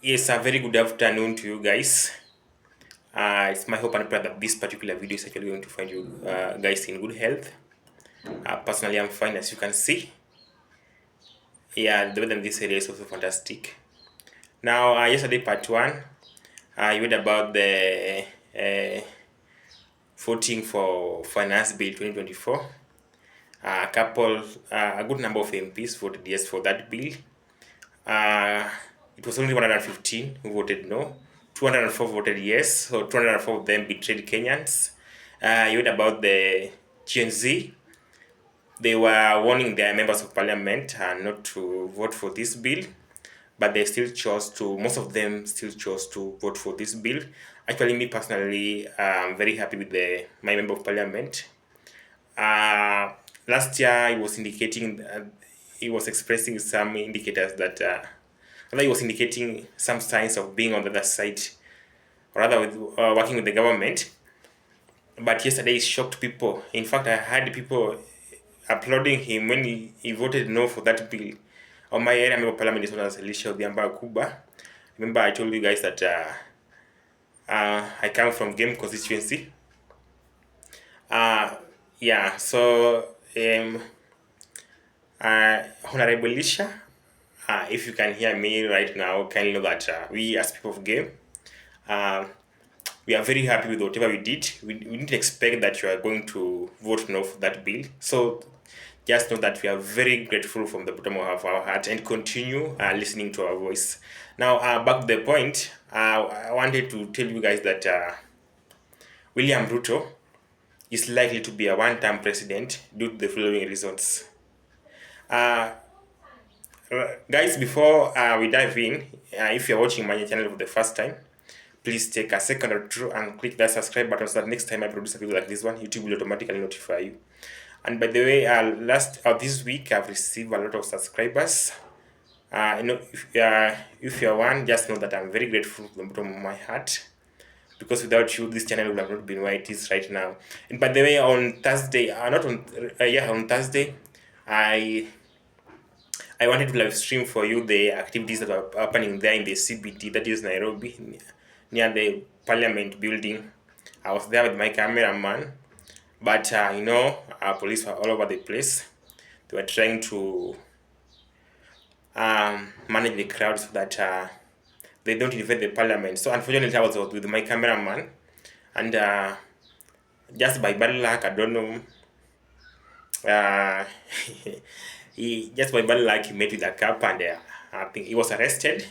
Yes, a very good afternoon to you guys. It's my hope and prayer that this particular video is actually going to find you guys in good health. Personally, I'm fine as you can see. Yeah, the weather in this area is also fantastic. Now, yesterday, part one, you read about the voting for Finance Bill 2024. A good number of MPs voted yes for that bill. Uh, it was only 115 who voted no. 204 voted yes, so 204 of them betrayed Kenyans. You read about the Gen Z. They were warning their members of parliament not to vote for this bill, but they still chose to, most of them still chose to vote for this bill. Actually, me personally, I'm very happy with my member of parliament. Last year, he was indicating, he was expressing some indicators that he was indicating some signs of being on the other side, or rather with working with the government. But yesterday, he shocked people. In fact, I had people applauding him when he voted no for that bill. On my area member of parliament is known as Elisha Odhiambo Kuba. Remember, I told you guys that I come from Game constituency. Uh, yeah, so Honorable Elisha, if you can hear me right now, kindly know that we as people of Game, uh, we are very happy with whatever we did. We didn't expect that you are going to vote no for that bill. So just know that we are very grateful from the bottom of our heart and continue listening to our voice. Now, back to the point, I wanted to tell you guys that William Ruto is likely to be a one-term president due to the following reasons. Uh, Guys, before we dive in, if you're watching my channel for the first time, please take a second or two and click that subscribe button so that next time I produce a video like this one, YouTube will automatically notify you. And by the way, this week I've received a lot of subscribers. If you're one, just know that I'm very grateful from the bottom of my heart, because without you, this channel would have not been where it is right now. And by the way, on Thursday, not on yeah, on Thursday, I I wanted to live stream for you the activities that are happening there in the CBT, that is Nairobi, near the Parliament building. I was there with my cameraman, but police were all over the place. They were trying to manage the crowd so that they don't invade the Parliament. So unfortunately, I was out with my cameraman, and just by bad luck, I don't know. Uh, he just by bad luck he met with a cop, and I think he was arrested.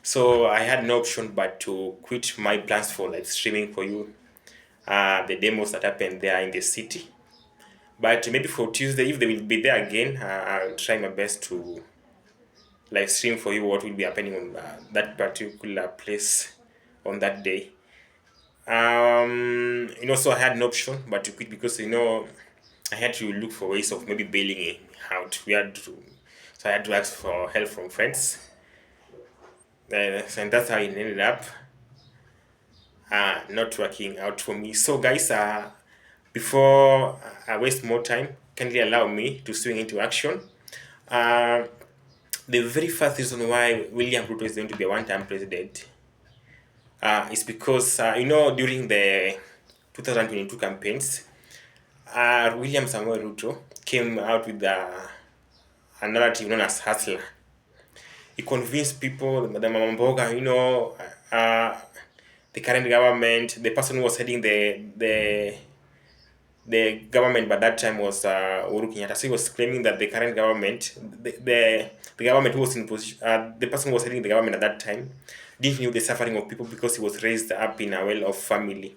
So I had no option but to quit my plans for live streaming for you the demos that happened there in the city. But maybe for Tuesday, if they will be there again, I'll try my best to live stream for you what will be happening on that particular place on that day. So I had no option but to quit, because I had to look for ways of maybe bailing him out. So I had to ask for help from friends, and that's how it ended up not working out for me. So guys, before I waste more time, kindly allow me to swing into action. Uh, the very first reason why William Ruto is going to be a one-time president is because during the 2022 campaigns, William Samuel Ruto came out with a narrative known as hustler. He convinced people, the Mamamboga, the current government, the person who was heading the government by that time was Uhuru Kenyatta. So he was claiming that the current government, the government who was in position, the person who was heading the government at that time, didn't know the suffering of people because he was raised up in a well-off family.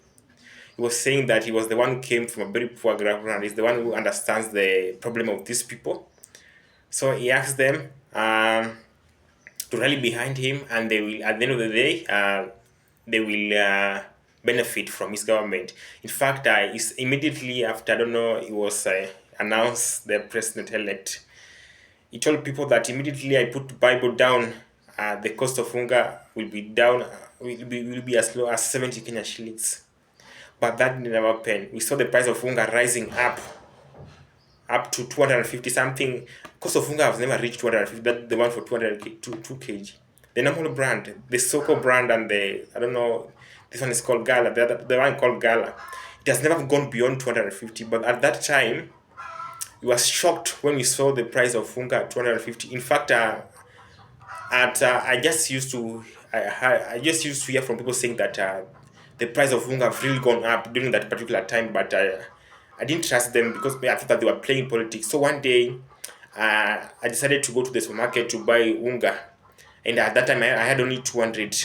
He was saying that he was the one who came from a very poor background. He's the one who understands the problem of these people. So he asked them to rally behind him, and they will, at the end of the day, they will benefit from his government. In fact, immediately after, I don't know, he was announced the president-elect, he told people that immediately I put Bible down, the cost of hunger will be down, will be as low as 70 Kenya shillings. But that never happened. We saw the price of hunger rising up to 250 something. Cost of hunger has never reached 250. That's the one for 200 2 kg. The normal brand, the Soko brand, and the, I don't know, this one is called Gala. The one called Gala. It has never gone beyond 250. But at that time, we was shocked when we saw the price of Funga at 250. In fact, at I just used to I just used to hear from people saying that the price of Funga have really gone up during that particular time, but I didn't trust them because I thought that they were playing politics. So one day, I decided to go to the supermarket to buy unga, and at that time I had only 200.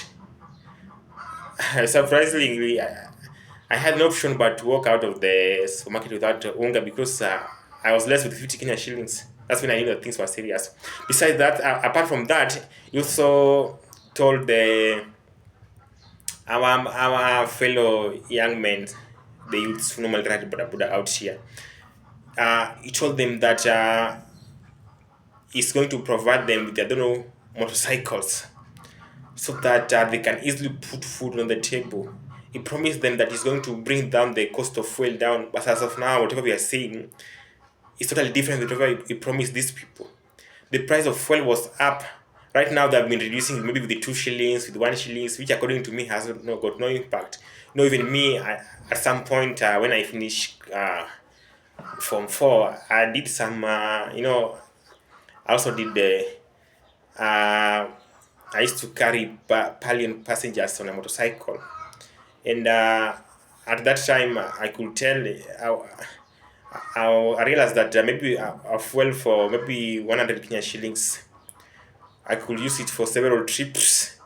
Surprisingly, I had no option but to walk out of the supermarket without unga because I was left with 50 Kenya shillings. That's when I knew that things were serious. Besides that, apart from that, you also told our fellow young men, the youths who normally ride Buddha Buddha out here, he told them that he's going to provide them with, I don't know, motorcycles so that they can easily put food on the table. He promised them that he's going to bring down the cost of fuel down, but as of now, whatever we are seeing is totally different with whatever he promised these people. The price of fuel was up. Right now, they've been reducing maybe with the 2 shillings, with 1 shillings, which according to me has got no impact. No, even me, at some point when I finished Form 4, I did some, I also did the I used to carry Pallion passengers on a motorcycle, and at that time I could tell I realized that maybe a fuel for maybe 100 Kenya shillings, I could use it for several trips,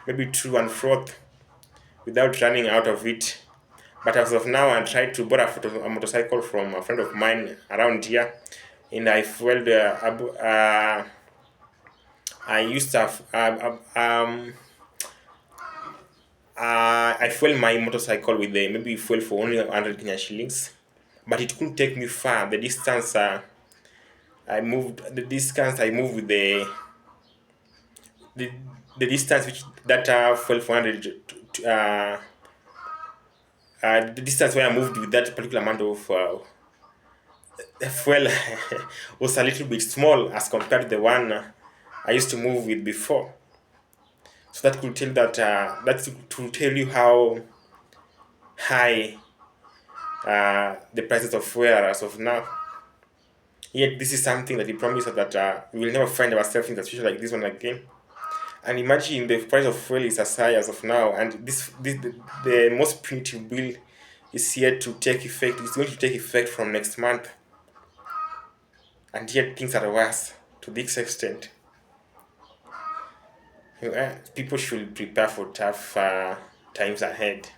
maybe to and forth, without running out of it. But as of now, I tried to borrow a motorcycle from a friend of mine around here, and I fueled. I used to have I fuel my motorcycle with the maybe fuel for only 100 Kenya shillings, but it couldn't take me far. The distance I moved with the, the distance which that fuel for 100 the distance where I moved with that particular amount of fuel was a little bit small as compared to the one I used to move with before. So that could tell that to tell you how high the prices of fuel are as of now. Yet this is something that he promised us that we will never find ourselves in a situation like this one again. And imagine the price of fuel is as high as of now, and the most punitive bill is yet to take effect. It's going to take effect from next month, and yet things are worse to this extent. People should prepare for tough times ahead.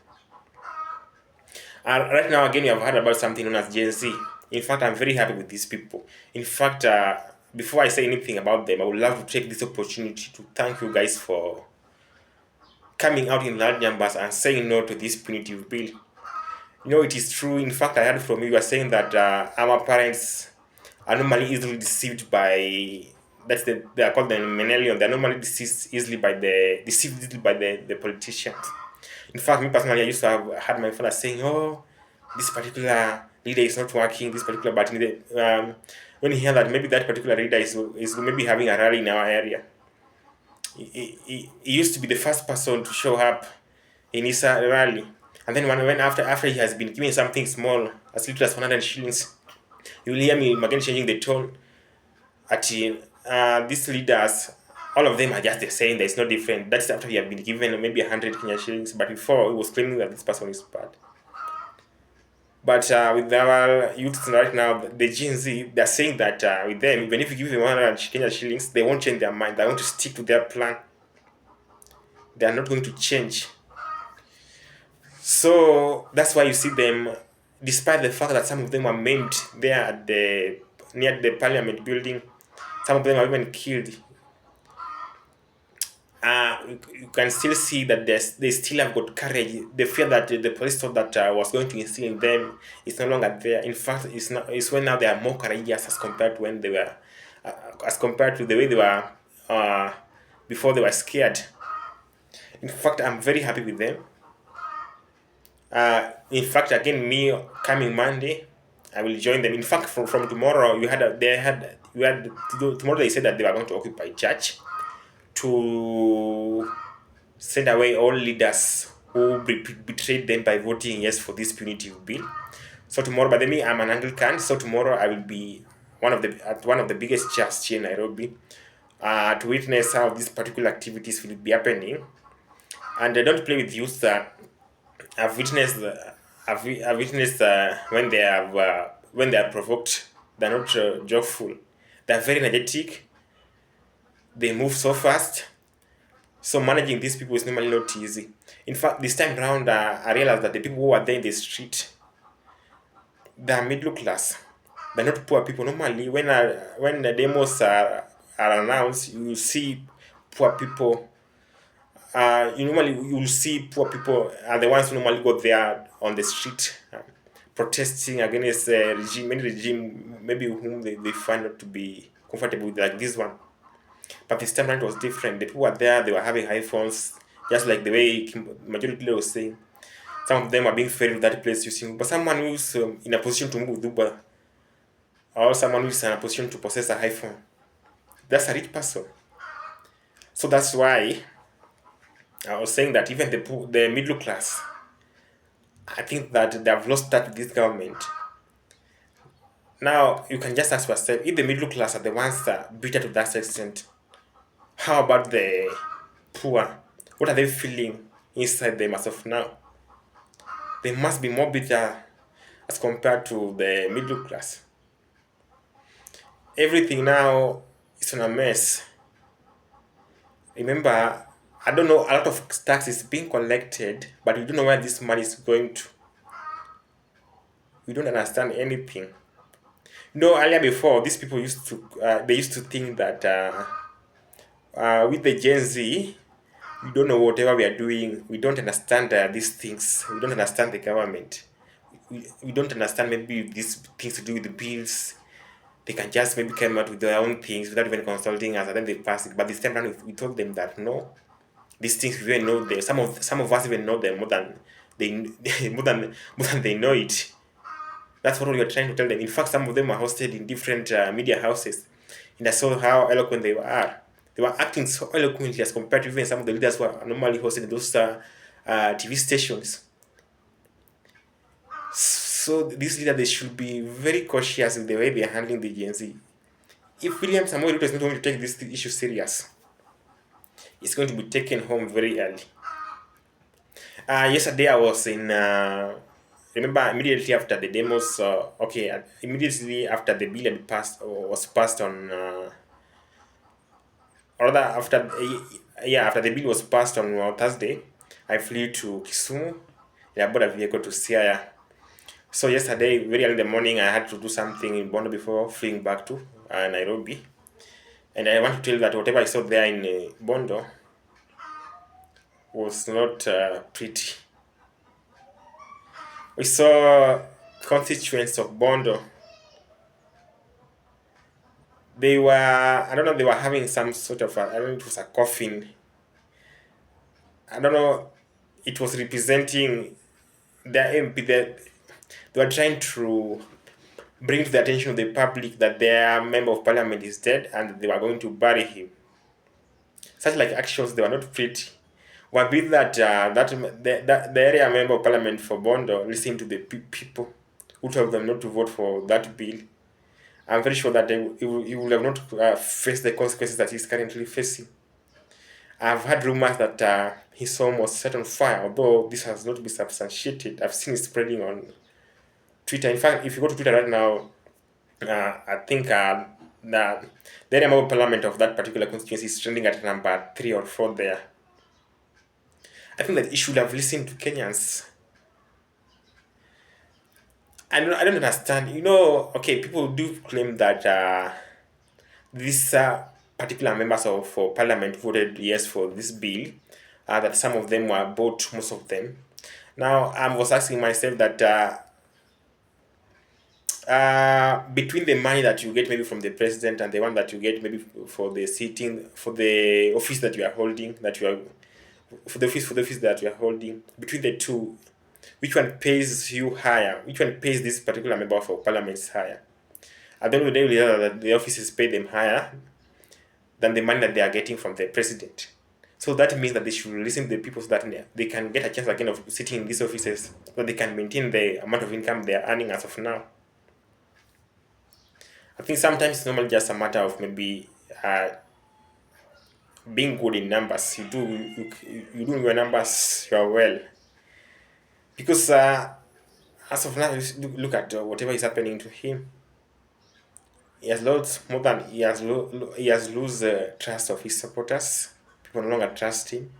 Right now, again, we have heard about something known as Gen Z. In fact, I'm very happy with these people. In fact, before I say anything about them, I would love to take this opportunity to thank you guys for coming out in large numbers and saying no to this punitive bill. You know, it is true. In fact, I heard from you are saying that our parents are normally easily deceived by they are called the millennials. They are normally deceived easily by the politicians. In fact, me personally, I used to have had my father saying, "Oh, this particular leader is not working. This particular but when he heard that maybe that particular leader is maybe having a rally in our area, he used to be the first person to show up in his rally, and then when after he has been given something small as little as 100 shillings, you will hear me again changing the tone. At these leaders, all of them are just the same. There's no different. That's after he have been given maybe 100 Kenya shillings, but before he was claiming that this person is bad. But with our youths right now, the Gen Z, they're saying that with them, even if you give them 100 Kenya shillings, they won't change their mind. They want to stick to their plan. They are not going to change. So that's why you see them, despite the fact that some of them were maimed there at near the parliament building, some of them are even killed. You can still see that they still have got courage. The fear that the police thought that was going to instill in them is no longer there. In fact, it's when now they are more courageous as compared to when they were, as compared to the way they were before they were scared. In fact, I'm very happy with them. In fact, again, me coming Monday, I will join them. In fact, from tomorrow, tomorrow they said that they were going to occupy church. to send away all leaders who betrayed them by voting yes for this punitive bill. So tomorrow, by the way, I'm an Anglican, so tomorrow I will be at one of the biggest churches here in Nairobi to witness how these particular activities will be happening. And I don't play with youth. I've witnessed, I've witnessed when they are provoked, they're not joyful. They're very energetic. They move so fast. So managing these people is normally not easy. In fact, this time around, I realized that the people who are there in the street, they are middle class. They're not poor people. Normally, when the demos are announced, you see poor people. You will see poor people are the ones who normally go there on the street, protesting against the regime, any regime, maybe whom they find not to be comfortable with, like this one. But this time around it was different. The people were there, they were having iPhones, just like the way majority leader was saying. Some of them are being fed with that place using, but someone who's in a position to move with Uber, or someone who's in a position to possess an iPhone, that's a rich person. So that's why I was saying that even the middle class, I think that they have lost that with this government. Now you can just ask yourself, if the middle class are the ones that bitter to that extent, how about the poor? What are they feeling inside them as of now? They must be more bitter as compared to the middle class. Everything now is on a mess. Remember, I don't know, a lot of tax is being collected, but you don't know where this money is going to. You don't understand anything. Earlier before, these people they used to think that with the Gen Z, we don't know whatever we are doing. We don't understand these things. We don't understand the government. We don't understand maybe these things to do with the bills. They can just maybe come out with their own things without even consulting us, and then they pass it. But this time around, we told them that no, these things we even know them. Some of us even know them more than they more than they know it. That's what we are trying to tell them. In fact, some of them are hosted in different media houses, and I saw how eloquent they are. They were acting so eloquently as compared to even some of the leaders who are normally hosted in those TV stations. So these leaders, they should be very cautious with the way they are handling the Gen Z. If William Samuel Ruto is not going to take this issue serious, it's going to be taken home very early. Yesterday I was in. Remember, immediately after the demos, immediately after the bill had passed or was passed on, or rather after the bill was passed on Thursday, I flew to Kisumu. I bought a vehicle to Siaya. So yesterday, very early in the morning, I had to do something in Bondo before flying back to Nairobi. And I want to tell you that whatever I saw there in Bondo was not pretty. We saw constituents of Bondo. They were, I don't know, they were having some sort of, I don't know, it was a coffin. I don't know, it was representing their MP. They were trying to bring to the attention of the public that their member of parliament is dead and they were going to bury him. Such like actions, they were not pretty. One bit that the area member of parliament for Bondo listened to the people who told them not to vote for that bill. I'm very sure that he will have not faced the consequences that he's currently facing. I've heard rumors that his home was set on fire, although this has not been substantiated. I've seen it spreading on Twitter. In fact, if you go to Twitter right now, I think the area member of parliament of that particular constituency is trending at number 3 or 4 there. I think that he should have listened to Kenyans. I don't understand. Okay, people do claim that these particular members of for parliament voted yes for this bill, that some of them were bought, most of them. Now, I was asking myself that between the money that you get maybe from the president and the one that you get maybe for the office that you are holding, for the office that you are holding, between the two, which one pays you higher? Which one pays this particular member of parliament higher? I don't know that the offices pay them higher. than the money that they are getting from the president. So that means that they should listen to the people so that they can get a chance again of sitting in these offices, so they can maintain the amount of income they are earning as of now. I think sometimes it's normally just a matter of maybe being good in numbers. You do your numbers, you are well. Because as of now, look at whatever is happening to him. He has lost more than he has lose trust of his supporters. People no longer trust him.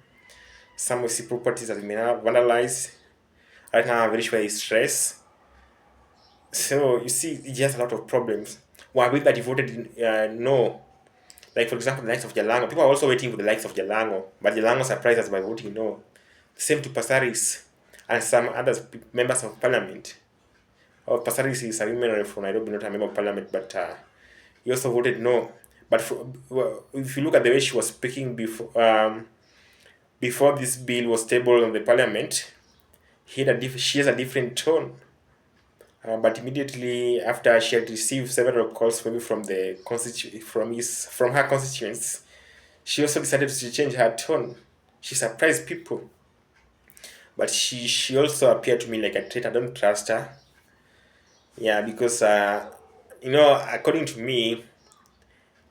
Some of his properties have been vandalized. Right now, I'm very sure he's stressed. So you see, he has a lot of problems. Why we that he voted no? Like for example, the likes of Jalango. People are also waiting for the likes of Jalango, but Jalango surprised us by voting no. Same to Pasaris and some other members of parliament. Oh, Pasaris is a woman from Nairobi, not a member of parliament, but he also voted no. But well, if you look at the way she was speaking before this bill was tabled on the parliament, she has a different tone. But immediately after she had received several calls maybe from from her constituents, she also decided to change her tone. She surprised people, but she also appeared to me like a threat. I don't trust her. Yeah, because according to me,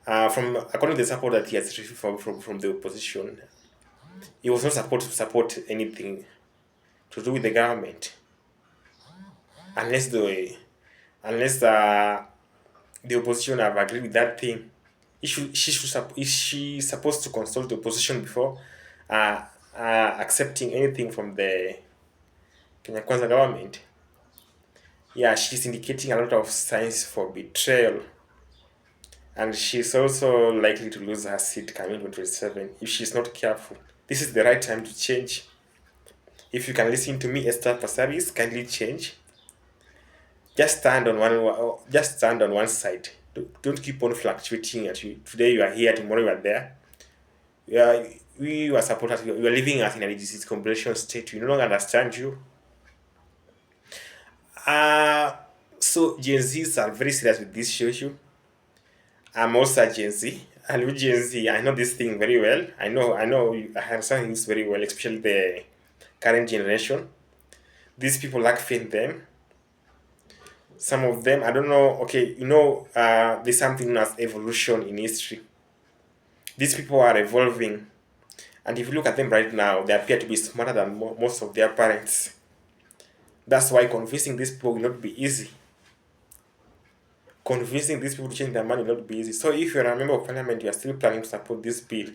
from according to the support that he has received from the opposition, he was not supposed to support anything to do with the government unless the opposition have agreed with that thing. Is she supposed to consult the opposition before accepting anything from the Kenya Kwanza government? Yeah, she's indicating a lot of signs for betrayal, and she's also likely to lose her seat coming 2027 if she's not careful. This is the right time to change. If you can listen to me, Esther Pasaris, kindly change. Just stand on one side. Don't keep on fluctuating at you. Today you are here, tomorrow you are there. Yeah, we were supporters. We were living as in a disease compilation state. We no longer understand you. Uh so Gen Zs are very serious with this issue. I'm also a Gen Z. I love Gen Z. I know this thing very well. I understand this very well, especially the current generation. These people lack faith in them. Some of them, I don't know. Okay, there's something known as evolution in history. These people are evolving, and if you look at them right now, they appear to be smarter than most of their parents. That's why convincing these people will not be easy. Convincing these people to change their mind will not be easy. So if you're a member of parliament, you are still planning to support this bill,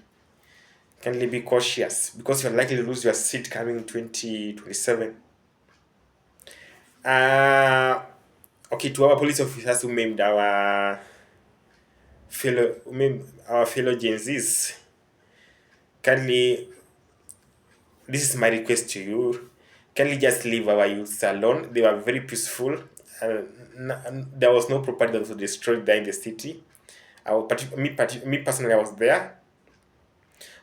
kindly be cautious because you're likely to lose your seat coming 2027. Uh, okay, to our police officers who maimed our fellow Gen Zs, kindly, this is my request to you. Kindly just leave our youths alone. They were very peaceful. There was no property that was destroyed there in the city. Me personally, I was there.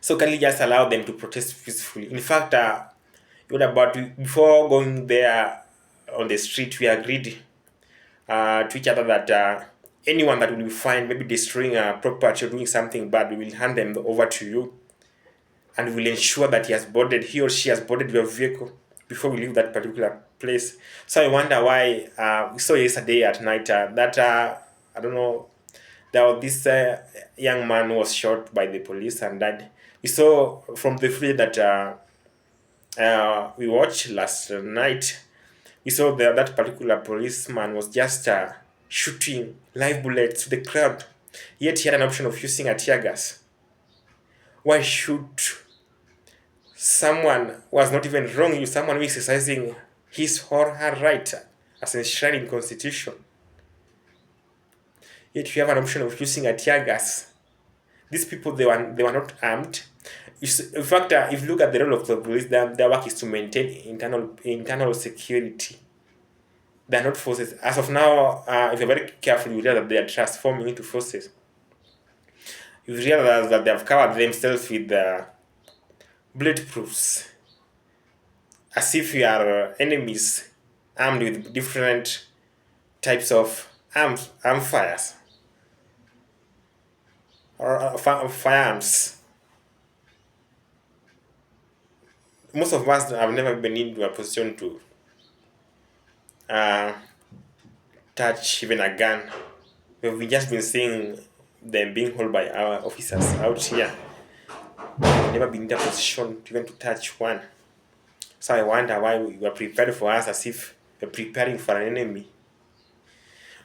So kindly just allow them to protest peacefully. In fact, before going there on the street, we agreed to each other that anyone that will be found maybe destroying a property or doing something bad, we will hand them over to you, and we will ensure that he or she has boarded your vehicle before we leave that particular place. So I wonder why we saw yesterday at night that I don't know, there was this young man who was shot by the police and died. We saw from the footage that we watched last night, we saw that particular policeman was just shooting live bullets to the crowd. Yet he had an option of using a tear gas. Why should someone who has not even wronged you, someone who is exercising his or her right as enshrined in Constitution, yet you have an option of using a tear gas? These people, they were not armed. In fact, if you look at the role of the police, their work is to maintain internal security. They are not forces. As of now, if you're very careful, you realize that they are transforming into forces. You realize that they have covered themselves with bulletproofs, as if you are enemies armed with different types of arm fires. or firearms. Most of us have never been into a position to uh, touch even a gun. We've just been seeing them being held by our officers out here. We've never been in a position to even to touch one. So I wonder why we were prepared for us as if we're preparing for an enemy.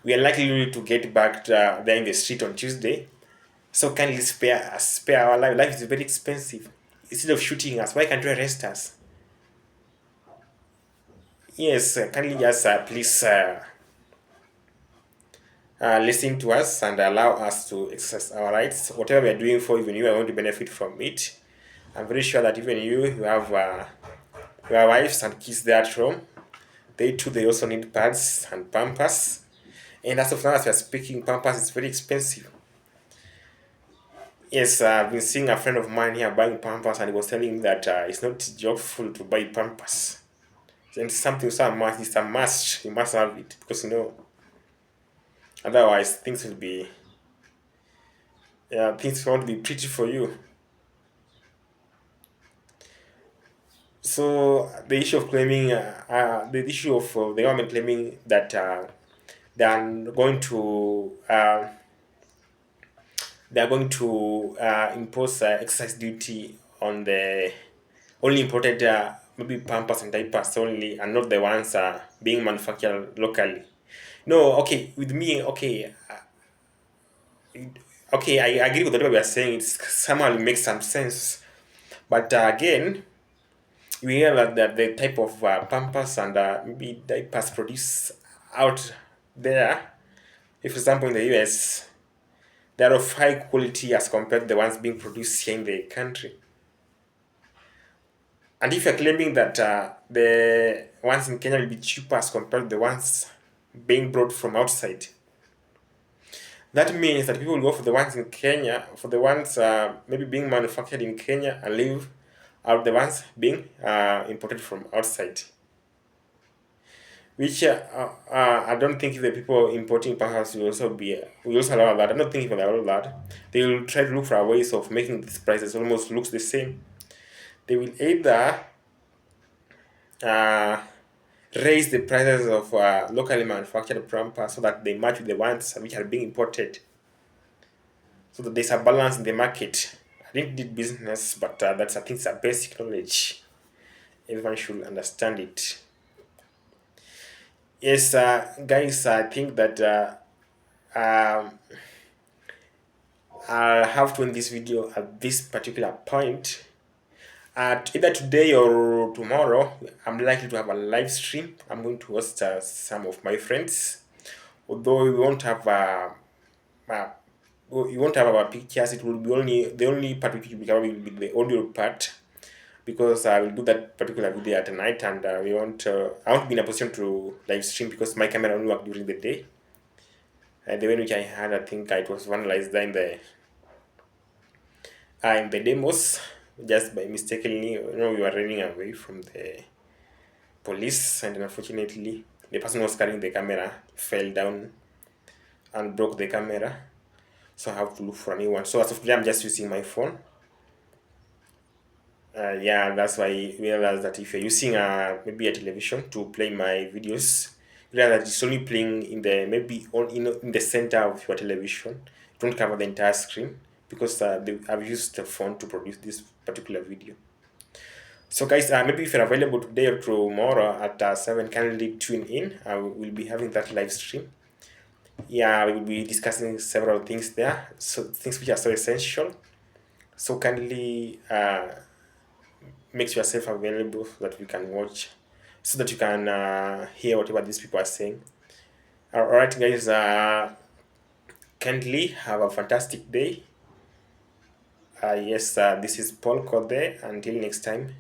We are likely to get back there in the street on Tuesday. So kindly spare our life. Life is very expensive. Instead of shooting us, why can't you arrest us? Yes, kindly just please listen to us and allow us to exercise our rights. Whatever we are doing for even you are going to benefit from it. I'm very sure that even you have your wives and kids there at home. They too, they also need pads and pampers. And as of now, as we are speaking, pampers is very expensive. Yes, I've been seeing a friend of mine here buying pampers, and he was telling me that it's not joyful to buy pampers. And something so much, it's a must. You must have it because otherwise things will be, yeah, things won't be pretty for you. So the issue of claiming, the issue of the government claiming that they are going to impose excise duty on the only imported maybe pampers and diapers only, and not the ones being manufactured locally. No, okay, with me, okay, okay, I agree with whatever we are saying. It's somehow it makes some sense, but again, we hear that the type of pampers and maybe diapers produced out there, if for example in the US, they are of high quality as compared to the ones being produced here in the country. And if you're claiming that the ones in Kenya will be cheaper as compared to the ones being brought from outside, that means that people will go for the ones in Kenya, for the ones maybe being manufactured in Kenya, and leave out the ones being imported from outside. Which I don't think if the people importing perhaps will also allow that. I don't think if they allow that, they will try to look for ways of making these prices almost looks the same. They will either uh, raise the prices of locally manufactured pampers so that they match with the ones which are being imported, so that there's a balance in the market. I didn't do business, but that's I think it's a basic knowledge. Everyone should understand it. Yes, guys, I think that um, I'll have to end this video at this particular point. Either today or tomorrow, I'm likely to have a live stream. I'm going to host some of my friends. Although we won't have uh, you won't have our pictures. It will be only the only part which will be covered will be the audio part, because I will do that particular video at night, and we want I won't be in a position to live stream because my camera only work during the day. The way in which I had, I think it was vandalized there in the demos, just by mistakenly. We were running away from the police, and unfortunately, the person who was carrying the camera fell down and broke the camera. So I have to look for a new one. So as of today, I'm just using my phone. Yeah, that's why I realized that if you're using maybe a television to play my videos, you realize that it's only playing in the maybe on in the center of your television. It don't cover the entire screen because I've used the phone to produce this particular video. So guys, maybe if you're available today or tomorrow at 7, kindly tune in. I will be having that live stream. Yeah, we will be discussing several things there, so things which are so essential. So kindly make yourself available so that we can watch, so that you can hear whatever these people are saying. All right, guys. Kindly have a fantastic day. Yes, this is Paul Kode. Until next time.